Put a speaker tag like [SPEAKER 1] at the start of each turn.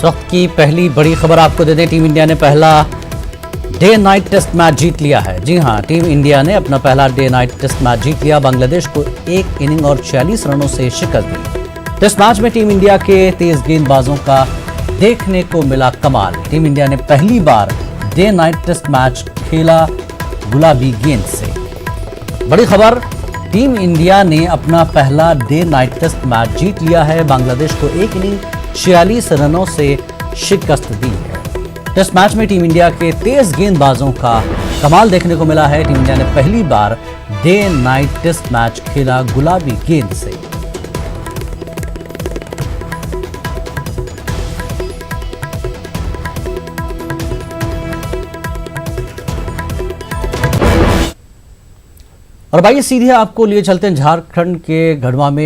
[SPEAKER 1] इस वक्त की पहली बड़ी खबर आपको दे दें, टीम इंडिया ने पहला डे नाइट टेस्ट मैच जीत लिया है। जी हां, टीम इंडिया ने अपना पहला डे नाइट टेस्ट मैच जीत लिया। बांग्लादेश को एक इनिंग और 46 रनों से शिकस्त दी। टेस्ट मैच में टीम इंडिया के तेज गेंदबाजों का देखने को मिला कमाल। टीम इंडिया ने पहली बार डे नाइट टेस्ट मैच खेला गुलाबी गेंद से। बड़ी खबर, टीम इंडिया ने अपना पहला डे नाइट टेस्ट मैच जीत लिया है। बांग्लादेश को एक इनिंग 46 रनों से शिकस्त दी है। टेस्ट मैच में टीम इंडिया के तेज गेंदबाजों का कमाल देखने को मिला है। टीम इंडिया ने पहली बार डे नाइट टेस्ट मैच खेला गुलाबी गेंद से। और भाई सीधे आपको लिए चलते हैं झारखंड के गढ़वा में।